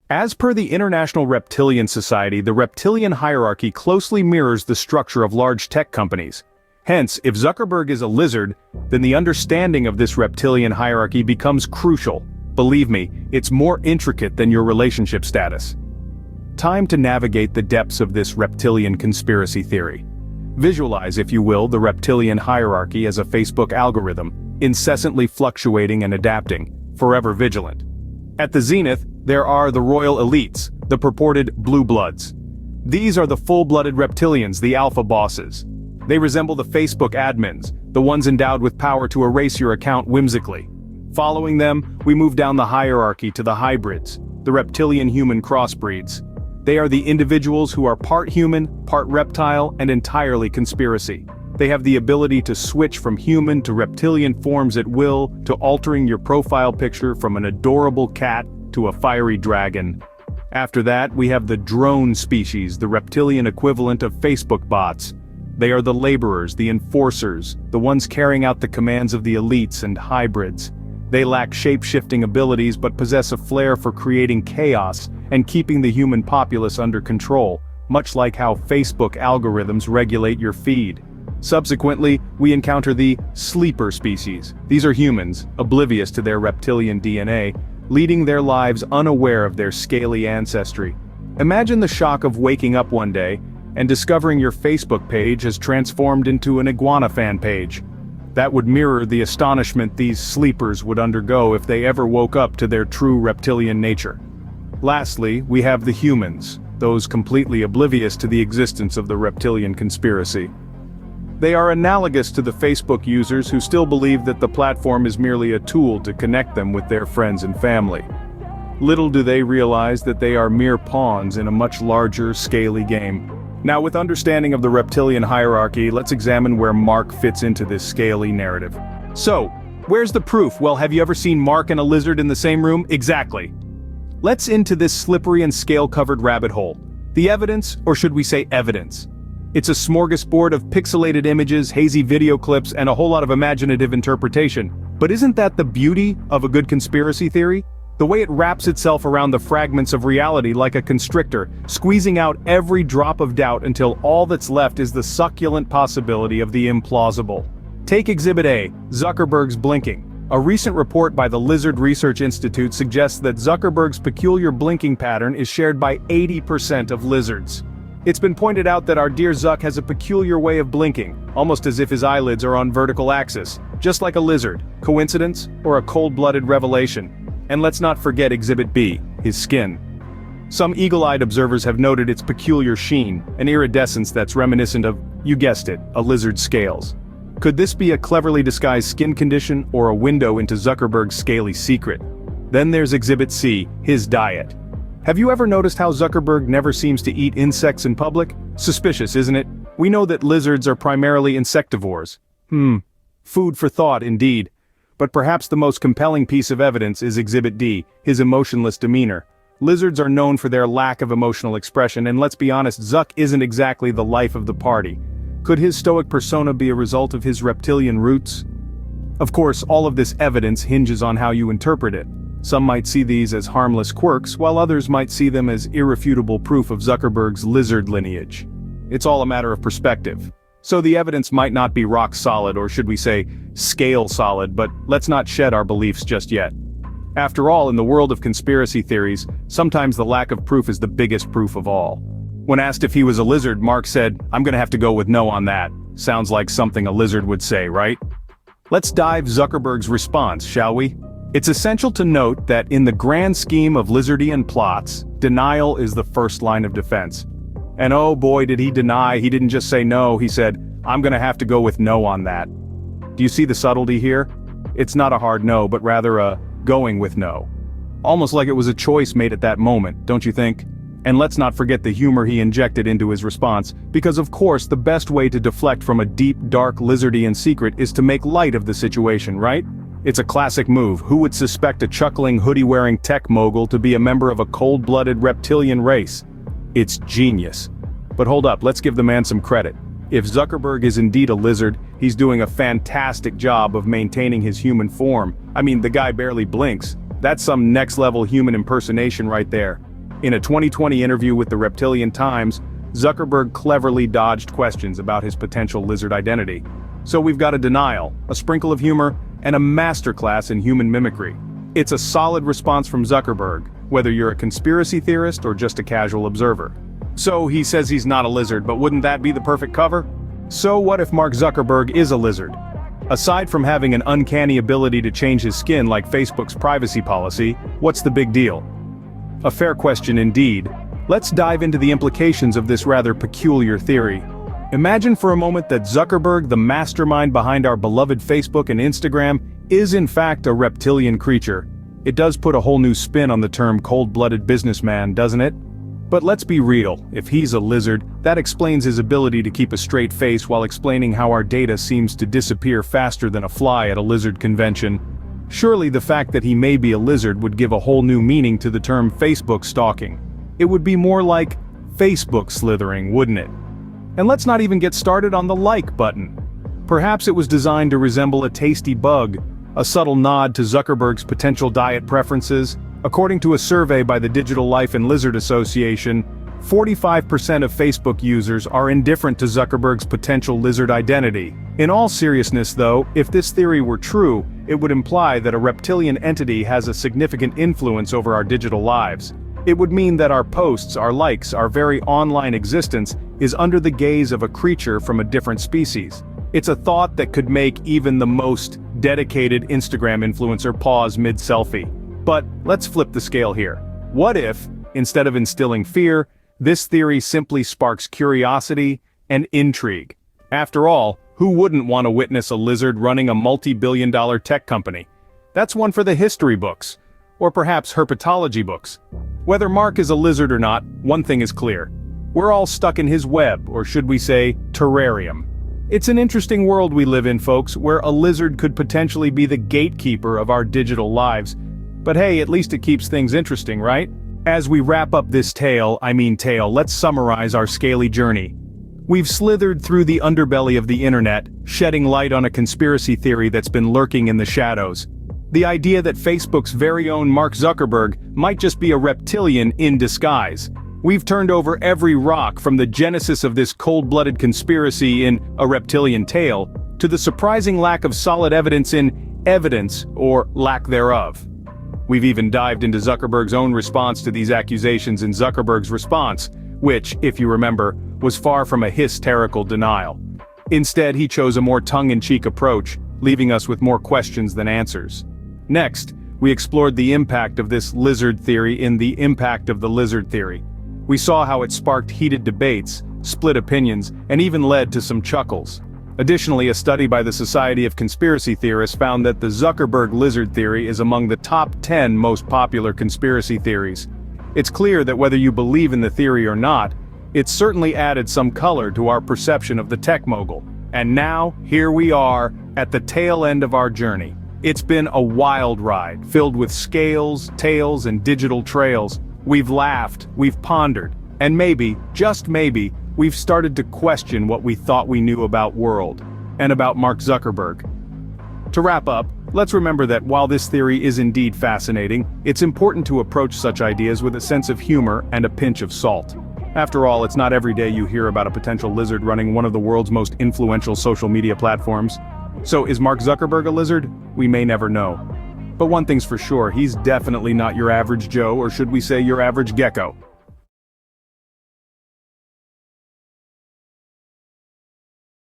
As per the International Reptilian Society, the reptilian hierarchy closely mirrors the structure of large tech companies. Hence, if Zuckerberg is a lizard, then the understanding of this reptilian hierarchy becomes crucial. Believe me, it's more intricate than your relationship status. Time to navigate the depths of this reptilian conspiracy theory. Visualize, if you will, the reptilian hierarchy as a Facebook algorithm, incessantly fluctuating and adapting, forever vigilant. At the zenith, there are the royal elites, the purported blue bloods. These are the full-blooded reptilians, the alpha bosses. They resemble the Facebook admins, the ones endowed with power to erase your account whimsically. Following them, we move down the hierarchy to the hybrids, the reptilian-human crossbreeds. They are the individuals who are part human, part reptile, and entirely conspiracy. They have the ability to switch from human to reptilian forms at will, to altering your profile picture from an adorable cat to a fiery dragon. After that, we have the drone species, the reptilian equivalent of Facebook bots. They are the laborers, the enforcers, the ones carrying out the commands of the elites and hybrids. They lack shape-shifting abilities but possess a flair for creating chaos and keeping the human populace under control, much like how Facebook algorithms regulate your feed. Subsequently, we encounter the sleeper species. These are humans, oblivious to their reptilian DNA, leading their lives unaware of their scaly ancestry. Imagine the shock of waking up one day and discovering your Facebook page has transformed into an iguana fan page. That would mirror the astonishment these sleepers would undergo if they ever woke up to their true reptilian nature. Lastly, we have the humans, those completely oblivious to the existence of the reptilian conspiracy. They are analogous to the Facebook users who still believe that the platform is merely a tool to connect them with their friends and family. Little do they realize that they are mere pawns in a much larger, scaly game. Now, with understanding of the reptilian hierarchy, let's examine where Mark fits into this scaly narrative. So, where's the proof? Well, have you ever seen Mark and a lizard in the same room? Exactly. Let's into this slippery and scale-covered rabbit hole. The evidence, or should we say evidence? It's a smorgasbord of pixelated images, hazy video clips, and a whole lot of imaginative interpretation. But isn't that the beauty of a good conspiracy theory? The way it wraps itself around the fragments of reality like a constrictor, squeezing out every drop of doubt until all that's left is the succulent possibility of the implausible. Take Exhibit A, Zuckerberg's blinking. A recent report by the Lizard Research Institute suggests that Zuckerberg's peculiar blinking pattern is shared by 80% of lizards. It's been pointed out that our dear Zuck has a peculiar way of blinking, almost as if his eyelids are on vertical axis, just like a lizard. Coincidence, or a cold-blooded revelation? And let's not forget Exhibit B, his skin. Some eagle-eyed observers have noted its peculiar sheen, an iridescence that's reminiscent of, you guessed it, a lizard's scales. Could this be a cleverly disguised skin condition or a window into Zuckerberg's scaly secret? Then there's Exhibit C, his diet. Have you ever noticed how Zuckerberg never seems to eat insects in public? Suspicious, isn't it? We know that lizards are primarily insectivores. Food for thought, indeed. But perhaps the most compelling piece of evidence is Exhibit D, his emotionless demeanor. Lizards are known for their lack of emotional expression, and let's be honest, Zuck isn't exactly the life of the party. Could his stoic persona be a result of his reptilian roots? Of course, all of this evidence hinges on how you interpret it. Some might see these as harmless quirks, while others might see them as irrefutable proof of Zuckerberg's lizard lineage. It's all a matter of perspective. So the evidence might not be rock solid, or should we say, scale solid, but let's not shed our beliefs just yet. After all, in the world of conspiracy theories, sometimes the lack of proof is the biggest proof of all. When asked if he was a lizard, Mark said, "I'm gonna have to go with no on that." Sounds like something a lizard would say, right? Let's dive Zuckerberg's response, shall we? It's essential to note that in the grand scheme of lizardian plots, denial is the first line of defense. And oh boy did he deny, he didn't just say no, he said, "I'm gonna have to go with no on that." Do you see the subtlety here? It's not a hard no, but rather a going with no. Almost like it was a choice made at that moment, don't you think? And let's not forget the humor he injected into his response, because of course the best way to deflect from a deep, dark lizardian secret is to make light of the situation, right? It's a classic move. Who would suspect a chuckling, hoodie-wearing tech mogul to be a member of a cold-blooded reptilian race? It's genius. But hold up, let's give the man some credit. If Zuckerberg is indeed a lizard, he's doing a fantastic job of maintaining his human form. I mean, the guy barely blinks. That's some next-level human impersonation right there. In a 2020 interview with the Reptilian Times, Zuckerberg cleverly dodged questions about his potential lizard identity. So we've got a denial, a sprinkle of humor, and a masterclass in human mimicry. It's a solid response from Zuckerberg, whether you're a conspiracy theorist or just a casual observer. So he says he's not a lizard, but wouldn't that be the perfect cover? So what if Mark Zuckerberg is a lizard? Aside from having an uncanny ability to change his skin like Facebook's privacy policy, what's the big deal? A fair question indeed. Let's dive into the implications of this rather peculiar theory. Imagine for a moment that Zuckerberg, the mastermind behind our beloved Facebook and Instagram, is in fact a reptilian creature. It does put a whole new spin on the term cold-blooded businessman, doesn't it? But let's be real, if he's a lizard, that explains his ability to keep a straight face while explaining how our data seems to disappear faster than a fly at a lizard convention. Surely the fact that he may be a lizard would give a whole new meaning to the term Facebook stalking. It would be more like Facebook slithering, wouldn't it? And let's not even get started on the like button. Perhaps it was designed to resemble a tasty bug, a subtle nod to Zuckerberg's potential diet preferences. According to a survey by the Digital Life and Lizard Association, 45% of Facebook users are indifferent to Zuckerberg's potential lizard identity. In all seriousness though, if this theory were true, it would imply that a reptilian entity has a significant influence over our digital lives. It would mean that our posts, our likes, our very online existence is under the gaze of a creature from a different species. It's a thought that could make even the most dedicated Instagram influencer pause mid-selfie. But let's flip the scale here. What if, instead of instilling fear, this theory simply sparks curiosity and intrigue? After all, who wouldn't want to witness a lizard running a multi-billion-dollar tech company? That's one for the history books, or perhaps herpetology books. Whether Mark is a lizard or not, one thing is clear. We're all stuck in his web, or should we say, terrarium. It's an interesting world we live in, folks, where a lizard could potentially be the gatekeeper of our digital lives. But hey, at least it keeps things interesting, right? As we wrap up this tale, let's summarize our scaly journey. We've slithered through the underbelly of the internet, shedding light on a conspiracy theory that's been lurking in the shadows. The idea that Facebook's very own Mark Zuckerberg might just be a reptilian in disguise. We've turned over every rock from the genesis of this cold-blooded conspiracy in A Reptilian Tale, to the surprising lack of solid evidence in evidence, or lack thereof. We've even dived into Zuckerberg's own response to these accusations in Zuckerberg's response, which, if you remember, was far from a hysterical denial. Instead, he chose a more tongue-in-cheek approach, leaving us with more questions than answers. Next, we explored the impact of this lizard theory in The Impact of the Lizard Theory. We saw how it sparked heated debates, split opinions, and even led to some chuckles. Additionally, a study by the Society of Conspiracy Theorists found that the Zuckerberg lizard theory is among the top 10 most popular conspiracy theories. It's clear that whether you believe in the theory or not, it's certainly added some color to our perception of the tech mogul. And now, here we are, at the tail end of our journey. It's been a wild ride, filled with scales, tails, and digital trails. We've laughed, we've pondered, and maybe, just maybe, we've started to question what we thought we knew about world, and about Mark Zuckerberg. To wrap up, let's remember that while this theory is indeed fascinating, it's important to approach such ideas with a sense of humor and a pinch of salt. After all, it's not every day you hear about a potential lizard running one of the world's most influential social media platforms. So is Mark Zuckerberg a lizard? We may never know. But one thing's for sure, he's definitely not your average Joe, or should we say your average gecko.